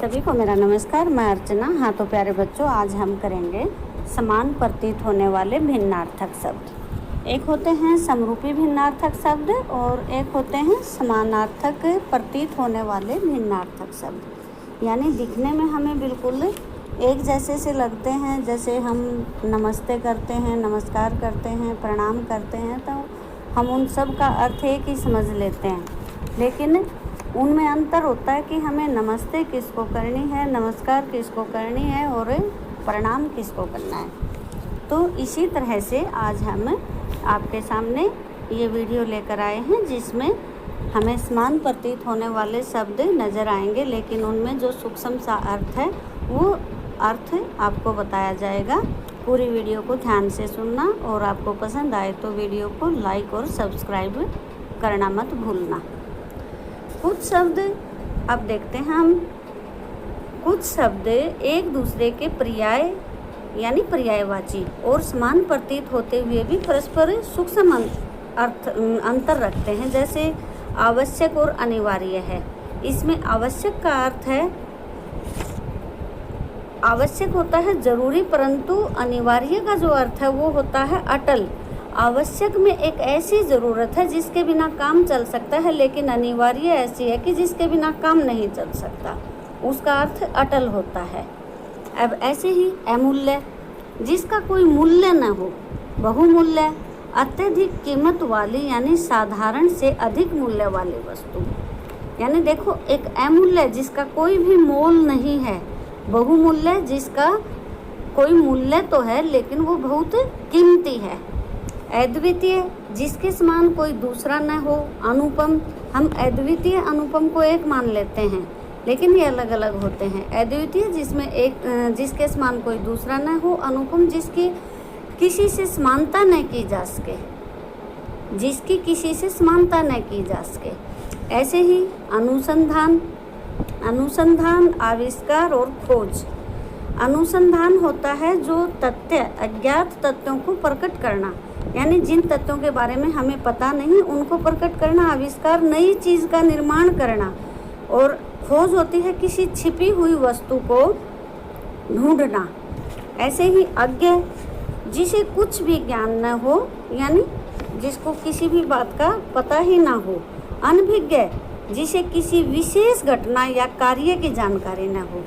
सभी को मेरा नमस्कार। मैं अर्चना। हाँ तो प्यारे बच्चों, आज हम करेंगे समान प्रतीत होने वाले भिन्नार्थक शब्द। एक होते हैं समरूपी भिन्नार्थक शब्द और एक होते हैं समानार्थक प्रतीत होने वाले भिन्नार्थक शब्द। यानी दिखने में हमें बिल्कुल एक जैसे से लगते हैं, जैसे हम नमस्ते करते हैं, नमस्कार करते हैं, प्रणाम करते हैं, तो हम उन सब का अर्थ एक ही समझ लेते हैं, लेकिन उनमें अंतर होता है कि हमें नमस्ते किसको करनी है, नमस्कार किसको करनी है और प्रणाम किसको करना है। तो इसी तरह से आज हम आपके सामने ये वीडियो लेकर आए हैं जिसमें हमें समान प्रतीत होने वाले शब्द नज़र आएंगे, लेकिन उनमें जो सूक्ष्म सा अर्थ है वो अर्थ आपको बताया जाएगा। पूरी वीडियो को ध्यान से सुनना और आपको पसंद आए तो वीडियो को लाइक और सब्सक्राइब करना मत भूलना। कुछ शब्द अब देखते हैं हम। कुछ शब्द एक दूसरे के पर्याय यानी पर्यायवाची और समान प्रतीत होते हुए भी परस्पर सूक्ष्म अंतर रखते हैं। जैसे आवश्यक और अनिवार्य है। इसमें आवश्यक का अर्थ है, आवश्यक होता है जरूरी, परंतु अनिवार्य का जो अर्थ है वो होता है अटल। आवश्यक में एक ऐसी ज़रूरत है जिसके बिना काम चल सकता है, लेकिन अनिवार्य ऐसी है कि जिसके बिना काम नहीं चल सकता, उसका अर्थ अटल होता है। अब ऐसे ही अमूल्य, जिसका कोई मूल्य न हो। बहुमूल्य, अत्यधिक कीमत वाली यानी साधारण से अधिक मूल्य वाली वस्तु। यानी देखो, एक अमूल्य जिसका कोई भी मोल नहीं है, बहुमूल्य जिसका कोई मूल्य तो है लेकिन वो बहुत कीमती है। अद्वितीय, जिसके समान कोई दूसरा न हो। अनुपम, हम अद्वितीय अनुपम को एक मान लेते हैं, लेकिन ये अलग अलग होते हैं। अद्वितीय जिसमें जिसके समान कोई दूसरा न हो। अनुपम, जिसकी किसी से समानता न की जा सके, जिसकी किसी से समानता न की जा सके। ऐसे ही अनुसंधान, अनुसंधान आविष्कार और खोज। अनुसंधान होता है जो तथ्य, अज्ञात तथ्यों को प्रकट करना, यानी जिन तथ्यों के बारे में हमें पता नहीं उनको प्रकट करना। आविष्कार, नई चीज़ का निर्माण करना। और खोज होती है किसी छिपी हुई वस्तु को ढूंढना। ऐसे ही अज्ञ, जिसे कुछ भी ज्ञान न हो, यानी जिसको किसी भी बात का पता ही ना हो। अनभिज्ञ, जिसे किसी विशेष घटना या कार्य की जानकारी न हो।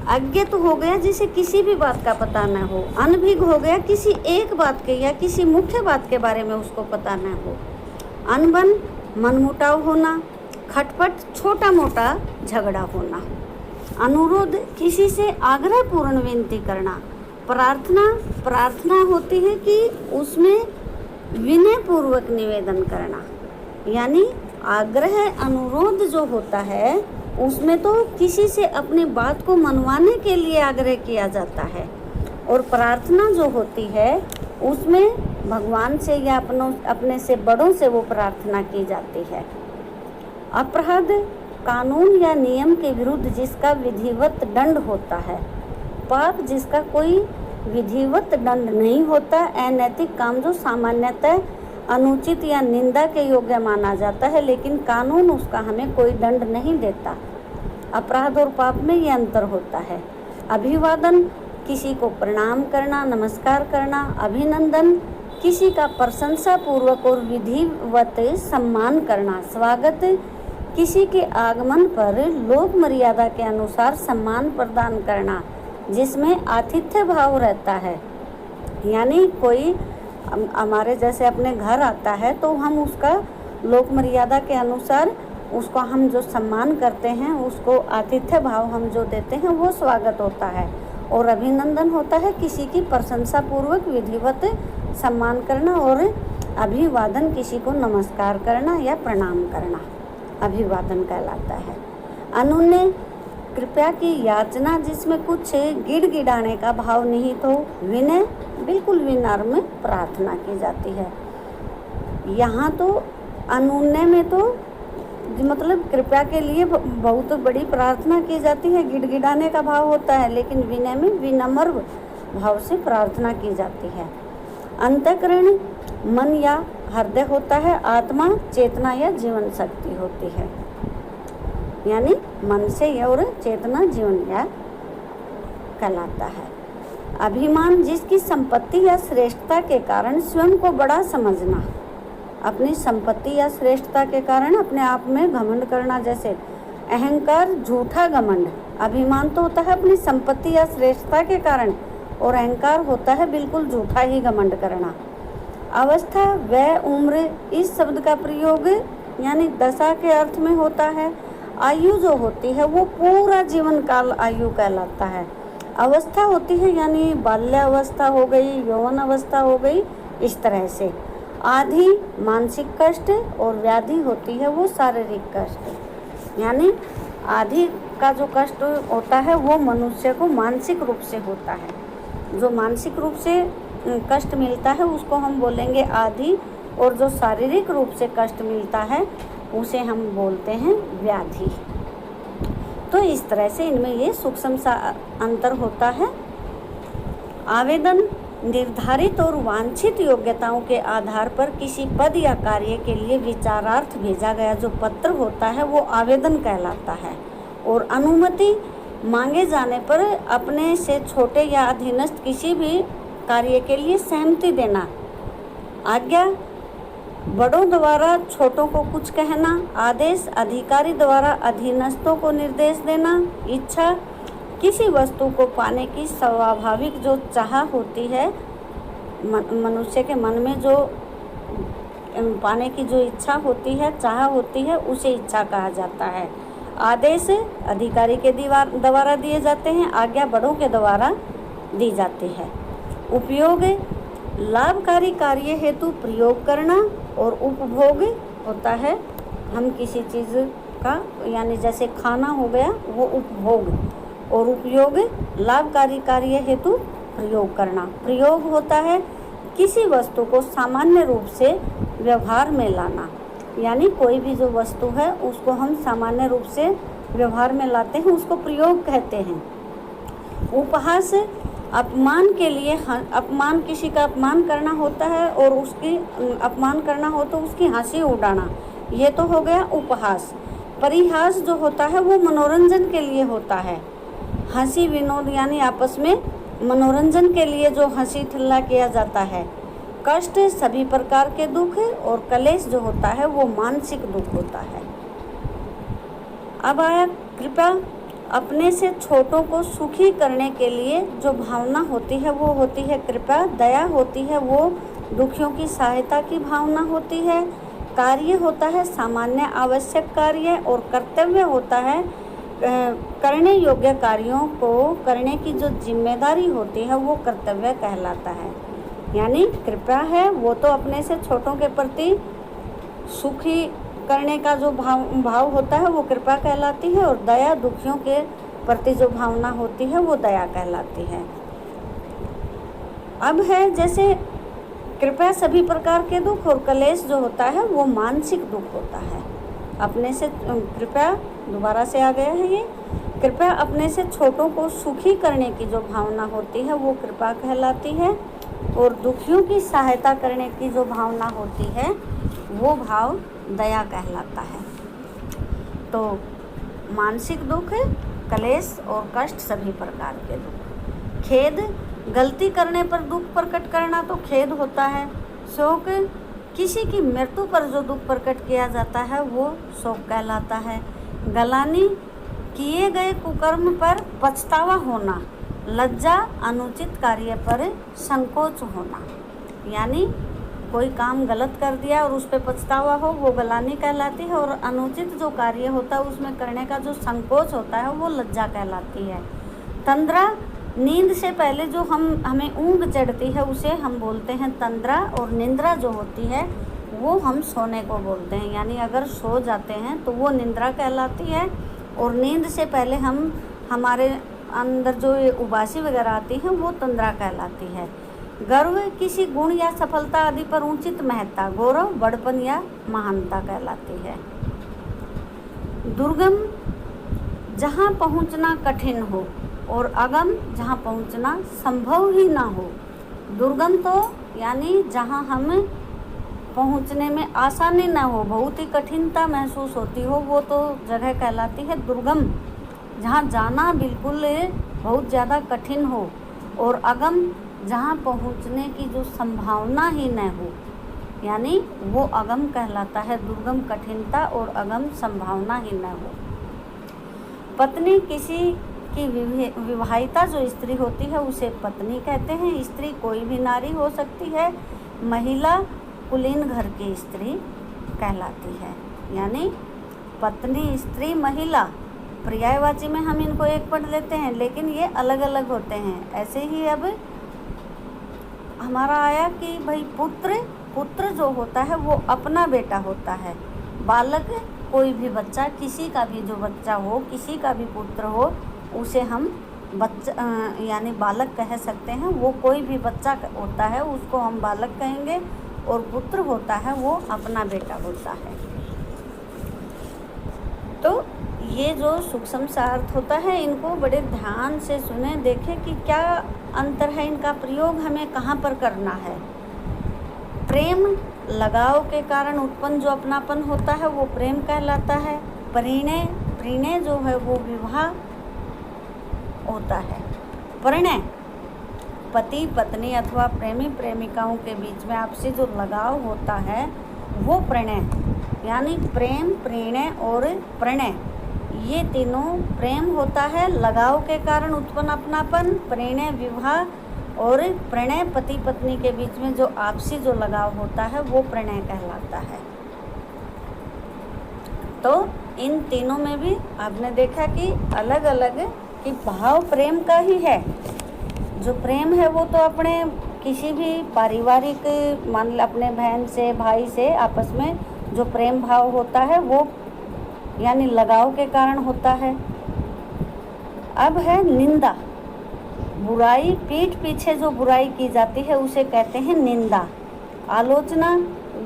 अज्ञ तो हो गया जिसे किसी भी बात का पता न हो। अनभिज्ञ हो गया किसी एक बात के या किसी मुख्य बात के बारे में उसको पता न हो। अनबन, मनमुटाव होना। खटपट, छोटा मोटा झगड़ा होना। अनुरोध, किसी से आग्रहपूर्ण विनती करना। प्रार्थना, प्रार्थना होती है कि उसमें विनय पूर्वक निवेदन करना। यानी आग्रह, अनुरोध जो होता है उसमें तो किसी से अपनी बात को मनवाने के लिए आग्रह किया जाता है, और प्रार्थना जो होती है उसमें भगवान से या अपने से बड़ों से वो प्रार्थना की जाती है। अपराध, कानून या नियम के विरुद्ध जिसका विधिवत दंड होता है। पाप, जिसका कोई विधिवत दंड नहीं होता। अनैतिक काम, जो सामान्यतः अनुचित या निंदा के योग्य माना जाता है, लेकिन कानून उसका हमें कोई दंड नहीं देता। अपराध और पाप में ये अंतर होता है। अभिवादन, किसी को प्रणाम करना, नमस्कार करना। अभिनंदन, किसी का प्रशंसा पूर्वक और विधिवत सम्मान करना। स्वागत, किसी के आगमन पर लोक मर्यादा के अनुसार सम्मान प्रदान करना, जिसमें आतिथ्य भाव रहता है। यानी कोई हमारे जैसे अपने घर आता है तो हम उसका लोक मर्यादा के अनुसार उसको हम जो सम्मान करते हैं, उसको आतिथ्य भाव हम जो देते हैं वो स्वागत होता है। और अभिनंदन होता है किसी की प्रशंसा पूर्वक विधिवत सम्मान करना। और अभिवादन, किसी को नमस्कार करना या प्रणाम करना, अभिवादन कहलाता है। अनुनय, कृपया की याचना, जिसमें कुछ गिड़गिड़ाने का भाव निहित हो। विनय, बिल्कुल विनम्र प्रार्थना की जाती है। यहाँ तो अनुनय में तो मतलब कृपया के लिए बहुत बड़ी प्रार्थना की जाती है, गिड़गिड़ाने का भाव होता है, लेकिन विनय में विनम्र भाव से प्रार्थना की जाती है। अंतःकरण, मन या हृदय होता है। आत्मा, चेतना या जीवन शक्ति होती है। यानी मन से और चेतना जीवन या कहलाता है। अभिमान जिसकी संपत्ति या श्रेष्ठता के कारण स्वयं को बड़ा समझना, अपनी संपत्ति या श्रेष्ठता के कारण अपने आप में घमंड करना, जैसे अहंकार झूठा घमंड। अभिमान तो होता है अपनी संपत्ति या श्रेष्ठता के कारण, और अहंकार होता है बिल्कुल झूठा ही घमंड करना। अवस्था वह उम्र, इस शब्द का प्रयोग यानी दशा के अर्थ में होता है। आयु जो होती है वो पूरा जीवन काल आयु कहलाता है। अवस्था होती है यानी बाल्यावस्था हो गई, यौवन अवस्था हो गई, इस तरह से। आदि मानसिक कष्ट और व्याधि होती है वो शारीरिक कष्ट, यानी आदि का जो कष्ट होता है वो मनुष्य को मानसिक रूप से होता है। जो मानसिक रूप से कष्ट मिलता है उसको हम बोलेंगे आदि, और जो शारीरिक रूप से कष्ट मिलता है उसे हम बोलते हैं व्याधि। तो इस तरह से इनमें ये सूक्ष्म सा अंतर होता है। आवेदन निर्धारित और वांछित योग्यताओं के आधार पर किसी पद या कार्य के लिए विचारार्थ भेजा गया जो पत्र होता है वो आवेदन कहलाता है। और अनुमति मांगे जाने पर अपने से छोटे या अधीनस्थ किसी भी कार्य के लिए सहमति देना। आज्ञा बड़ों द्वारा छोटों को कुछ कहना। आदेश अधिकारी द्वारा अधीनस्थों को निर्देश देना। इच्छा किसी वस्तु को पाने की स्वाभाविक जो चाह होती है, मनुष्य के मन में जो पाने की जो इच्छा होती है, चाह होती है, उसे इच्छा कहा जाता है। आदेश अधिकारी के द्वारा दिए जाते हैं, आज्ञा बड़ों के द्वारा दी जाती है। उपयोग लाभकारी कार्य हेतु प्रयोग करना, और उपभोग होता है हम किसी चीज़ का, यानी जैसे खाना हो गया वो उपभोग, और उपयोग लाभकारी कार्य हेतु प्रयोग करना। प्रयोग होता है किसी वस्तु को सामान्य रूप से व्यवहार में लाना, यानी कोई भी जो वस्तु है उसको हम सामान्य रूप से व्यवहार में लाते हैं, उसको प्रयोग कहते हैं। उपहास अपमान के लिए, अपमान किसी का अपमान करना होता है और उसकी अपमान करना हो तो उसकी हंसी उड़ाना, ये तो हो गया उपहास। परिहास जो होता है वो मनोरंजन के लिए होता है। हंसी विनोद यानी आपस में मनोरंजन के लिए जो हंसी ठल्ला किया जाता है। कष्ट सभी प्रकार के दुख, और कलेश जो होता है वो मानसिक दुख होता है। अब आया कृपा। अपने से छोटों को सुखी करने के लिए जो भावना होती है वो होती है कृपा। दया होती है वो दुखियों की सहायता की भावना होती है। कार्य होता है सामान्य आवश्यक कार्य, और कर्तव्य होता है करने योग्य कार्यों को करने की जो जिम्मेदारी होती है वो कर्तव्य कहलाता है। यानी कृपा है वो तो अपने से छोटों के प्रति सुखी करने का जो भाव होता है वो कृपा कहलाती है, और दया दुखियों के प्रति जो भावना होती है वो दया कहलाती है। अब है जैसे कृपा सभी प्रकार के दुख, और कलेश जो होता है वो मानसिक दुख होता है। अपने से कृपया दोबारा से आ गया है ये। कृपया अपने से छोटों को सुखी करने की जो भावना होती है वो कृपा कहलाती है, और दुखियों की सहायता करने की जो भावना होती है वो भाव दया कहलाता है। तो मानसिक दुख, कलेश और कष्ट सभी प्रकार के दुख। खेद गलती करने पर दुख प्रकट करना तो खेद होता है। शोक किसी की मृत्यु पर जो दुख प्रकट किया जाता है वो शोक कहलाता है। गलानी किए गए कुकर्म पर पछतावा होना। लज्जा अनुचित कार्य पर संकोच होना, यानी कोई काम गलत कर दिया और उस पर पछतावा हो वो गलानी कहलाती है, और अनुचित जो कार्य होता है उसमें करने का जो संकोच होता है वो लज्जा कहलाती है। तंद्रा नींद से पहले जो हमें ऊँघ चढ़ती है उसे हम बोलते हैं तंद्रा, और निंद्रा जो होती है वो हम सोने को बोलते हैं, यानी अगर सो जाते हैं तो वो निंद्रा कहलाती है, और नींद से पहले हमारे अंदर जो ये उबासी वगैरह आती है वो तंद्रा कहलाती है। गर्व किसी गुण या सफलता आदि पर उचित महत्ता, गौरव बड़पन या महानता कहलाती है। दुर्गम जहाँ पहुँचना कठिन हो, और अगम जहाँ पहुँचना संभव ही ना हो। दुर्गम तो यानी जहाँ हम पहुंचने में आसानी न हो, बहुत ही कठिनता महसूस होती हो, वो तो जगह कहलाती है दुर्गम, जहाँ जाना बिल्कुल बहुत ज़्यादा कठिन हो। और अगम, जहाँ पहुंचने की जो संभावना ही न हो, यानी वो अगम कहलाता है। दुर्गम कठिनता और अगम संभावना ही न हो। पत्नी, किसी की विवाहिता जो स्त्री होती है उसे पत्नी कहते हैं। स्त्री कोई भी नारी हो सकती है। महिला कुलीन घर की स्त्री कहलाती है। यानी पत्नी, स्त्री, महिला, पर्यायवाची में हम इनको एक पढ़ लेते हैं, लेकिन ये अलग अलग होते हैं। ऐसे ही अब हमारा आया कि भाई पुत्र, पुत्र जो होता है वो अपना बेटा होता है। बालक, कोई भी बच्चा, किसी का भी जो बच्चा हो, किसी का भी पुत्र हो, उसे हम बच्चा यानी बालक कह सकते हैं। वो कोई भी बच्चा होता है उसको हम बालक कहेंगे, और पुत्र होता है वो अपना बेटा होता है। तो ये जो सूक्ष्म सा अर्थ होता है, इनको बड़े ध्यान से सुने, देखें कि क्या अंतर है, इनका प्रयोग हमें कहाँ पर करना है। प्रेम, लगाव के कारण उत्पन्न जो अपनापन होता है वो प्रेम कहलाता है। परिणय, परिणय जो है वो विवाह होता है। परिणय, पति पत्नी अथवा प्रेमी प्रेमिकाओं के बीच में आपसी जो लगाव होता है वो प्रणय, यानी प्रेम, प्रणय और प्रणय, ये तीनों प्रेम होता है। लगाव के कारण उत्पन्न अपनापन, प्रणय विवाह, और प्रणय पति पत्नी के बीच में जो आपसी जो लगाव होता है वो प्रणय कहलाता है। तो इन तीनों में भी आपने देखा कि अलग अलग कि भाव प्रेम का ही है। जो प्रेम है वो तो अपने किसी भी पारिवारिक, मान लो अपने बहन से, भाई से आपस में जो प्रेम भाव होता है वो यानी लगाव के कारण होता है। अब है निंदा, बुराई, पीठ पीछे जो बुराई की जाती है उसे कहते हैं निंदा। आलोचना,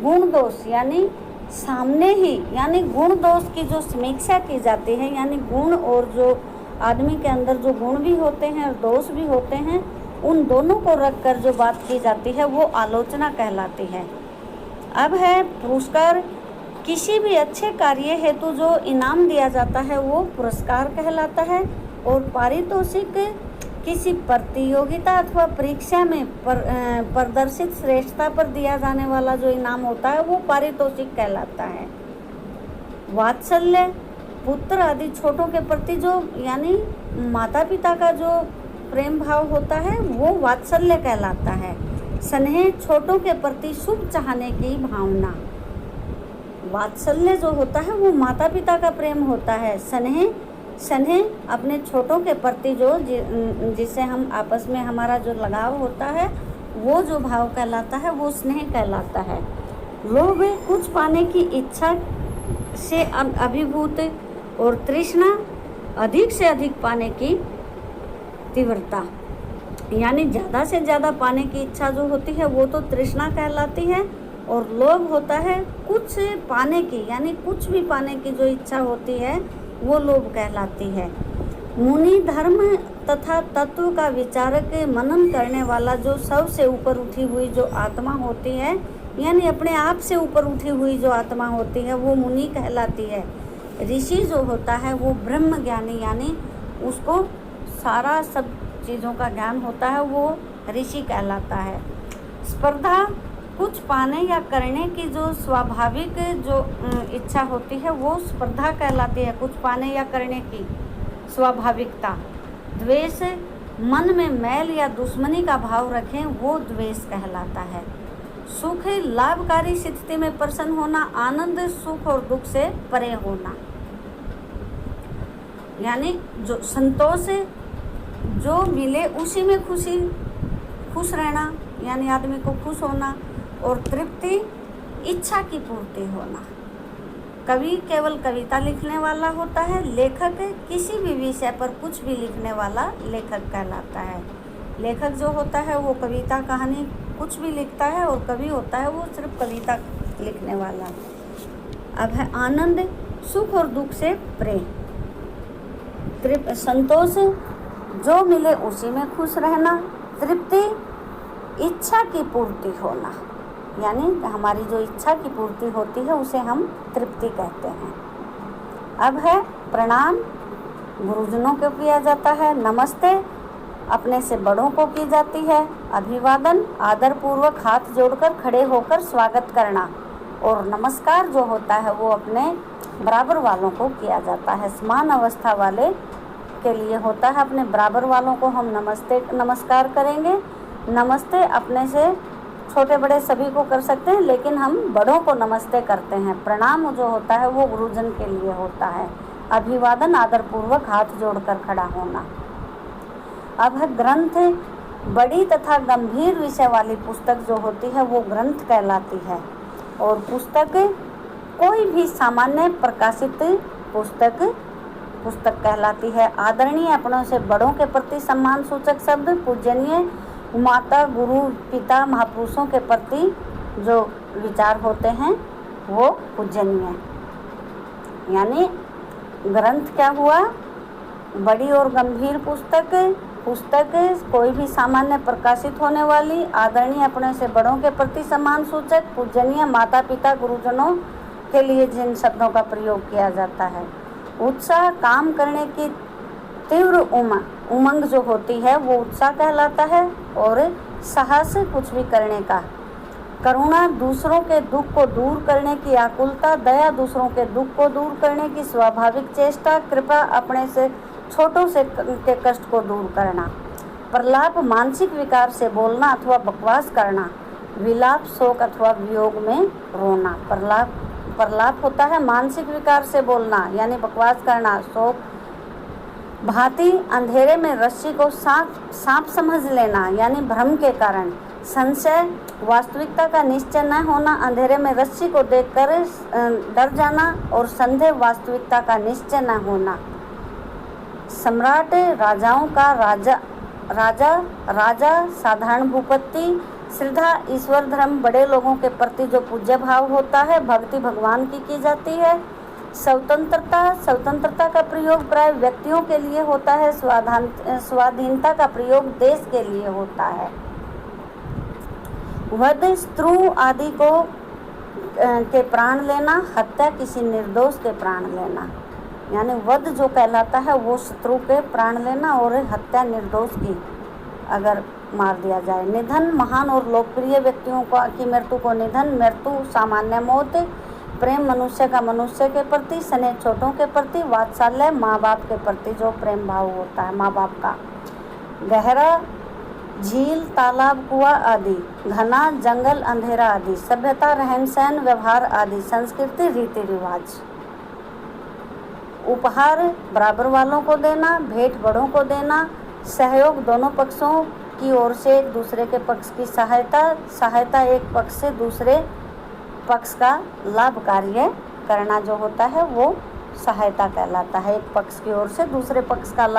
गुण दोष, यानी सामने ही, यानी गुण दोष की जो समीक्षा की जाती है, यानी गुण और जो आदमी के अंदर जो गुण भी होते हैं और दोष भी होते हैं, उन दोनों को रखकर जो बात की जाती है वो आलोचना कहलाती है। अब है पुरस्कार, किसी भी अच्छे कार्य हेतु जो इनाम दिया जाता है वो पुरस्कार कहलाता है। और पारितोषिक, किसी प्रतियोगिता अथवा परीक्षा में प्रदर्शित श्रेष्ठता पर दिया जाने वाला जो इनाम होता है वो पारितोषिक कहलाता है। वात्सल्य, पुत्र आदि छोटों के प्रति जो यानी माता पिता का जो प्रेम भाव होता है वो वात्सल्य कहलाता है। स्नेह, छोटों के प्रति शुभ चाहने की भावना। वात्सल्य जो होता है वो माता पिता का प्रेम होता है। स्नेह, स्नेह अपने छोटों के प्रति जो जिससे हम आपस में हमारा जो लगाव होता है वो जो भाव कहलाता है वो स्नेह कहलाता है। लोभ, कुछ पाने की इच्छा से अभिभूत, और तृष्णा, अधिक से अधिक पाने की तीव्रता, यानी ज़्यादा से ज़्यादा पाने की इच्छा जो होती है वो तो तृष्णा कहलाती है। और लोभ होता है कुछ पाने की, यानी कुछ भी पाने की जो इच्छा होती है वो लोभ कहलाती है। मुनि, धर्म तथा तत्व का विचारक, मनन करने वाला, जो सबसे ऊपर उठी हुई जो आत्मा होती है, यानी अपने आप से ऊपर उठी हुई जो आत्मा होती है वो मुनि कहलाती है। ऋषि जो होता है वो ब्रह्म ज्ञानी, यानी उसको सारा सब चीज़ों का ज्ञान होता है, वो ऋषि कहलाता है। स्पर्धा, कुछ पाने या करने की जो स्वाभाविक जो इच्छा होती है वो स्पर्धा कहलाती है, कुछ पाने या करने की स्वाभाविकता। द्वेष, मन में मैल या दुश्मनी का भाव रखें वो द्वेष कहलाता है। सुख, लाभकारी स्थिति में प्रसन्न होना, आनंद, सुख और दुख से परे होना, यानी जो संतोष जो मिले उसी में खुश रहना, यानी आदमी को खुश होना। और तृप्ति, इच्छा की पूर्ति होना। कवि केवल कविता लिखने वाला होता है। लेखक, किसी भी विषय पर कुछ भी लिखने वाला लेखक कहलाता है। लेखक जो होता है वो कविता, कहानी कुछ भी लिखता है, और कवि होता है वो सिर्फ कविता लिखने वाला। अब है आनंद, सुख और दुख से प्रेम। संतोष, जो मिले उसी में खुश रहना। तृप्ति, इच्छा की पूर्ति होना, यानी हमारी जो इच्छा की पूर्ति होती है उसे हम तृप्ति कहते हैं। अब है प्रणाम, गुरुजनों को किया जाता है। नमस्ते अपने से बड़ों को की जाती है। अभिवादन आदर पूर्वक हाथ जोड़कर खड़े होकर स्वागत करना। और नमस्कार जो होता है वो अपने बराबर वालों को किया जाता है। समान अवस्था वाले के लिए होता है, अपने बराबर वालों को हम नमस्कार करेंगे। नमस्ते अपने से छोटे बड़े सभी को कर सकते हैं, लेकिन हम बड़ों को नमस्ते करते हैं। प्रणाम जो होता है वो गुरुजन के लिए होता है। अभिवादन आदर पूर्वक हाथ जोड़कर खड़ा होना। अब है ग्रंथ, बड़ी तथा गंभीर विषय वाली पुस्तक जो होती है वो ग्रंथ कहलाती है। और पुस्तक कोई भी सामान्य प्रकाशित पुस्तक कहलाती है। आदरणीय अपनों से बड़ों के प्रति सम्मान सूचक शब्द। पूजनीय माता गुरु पिता महापुरुषों के प्रति जो विचार होते हैं वो पूजनीय। यानी ग्रंथ क्या हुआ, बड़ी और गंभीर पुस्तक कोई भी सामान्य प्रकाशित होने वाली, आदरणीय अपने से बड़ों के प्रति सम्मान सूचक, पूजनीय माता पिता गुरुजनों के लिए जिन शब्दों का प्रयोग किया जाता है। उत्साह काम करने की तीव्र उमंग जो होती है वो उत्साह कहलाता है। और साहस कुछ भी करने का। करुणा दूसरों के दुख को दूर करने की आकुलता। दया दूसरों के दुख को दूर करने की स्वाभाविक चेष्टा। कृपा अपने से छोटों से के कष्ट को दूर करना। प्रलाप मानसिक विकार से बोलना अथवा बकवास करना। विलाप शोक अथवा वियोग में रोना। प्रलाप होता है मानसिक विकार से बोलना यानी बकवास करना। शोक भांति अंधेरे में रस्सी को सांप समझ लेना यानी भ्रम के कारण। संशय वास्तविकता का निश्चय न होना, अंधेरे में रस्सी को देखकर डर जाना। और संदेह वास्तविकता का निश्चय न होना। सम्राट राजाओं का राजा साधारण भूपति। श्रद्धा ईश्वर धर्म बड़े लोगों के प्रति जो पूज्य भाव होता है। भक्ति भगवान की जाती है। स्वतंत्रता का प्रयोग प्राय व्यक्तियों के लिए होता है। स्वाधीनता का प्रयोग देश के लिए होता है। वध शत्रु आदि को के प्राण लेना। हत्या किसी निर्दोष के प्राण लेना। यानी वध जो कहलाता है वो शत्रु के प्राण लेना और हत्या निर्दोष की अगर मार दिया जाए। निधन महान और लोकप्रिय व्यक्तियों की मृत्यु को निधन। मृत्यु सामान्य मौत। प्रेम मनुष्य का मनुष्य के प्रति। स्नेह छोटों के प्रति। वात्सल्य माँ बाप के प्रति जो प्रेम भाव होता है माँ बाप का। गहरा झील तालाब कुआं आदि। घना जंगल अंधेरा आदि। सभ्यता रहन सहन व्यवहार आदि। संस्कृति रीति रिवाज। उपहार बराबर वालों को देना। भेंट बड़ों को देना। सहयोग दोनों पक्षों की ओर से एक दूसरे के पक्ष की सहायता एक पक्ष से दूसरे पक्ष का लाभ कार्य करना जो होता है वो सहायता कहलाता है। एक पक्ष की ओर से दूसरे पक्ष का लाभ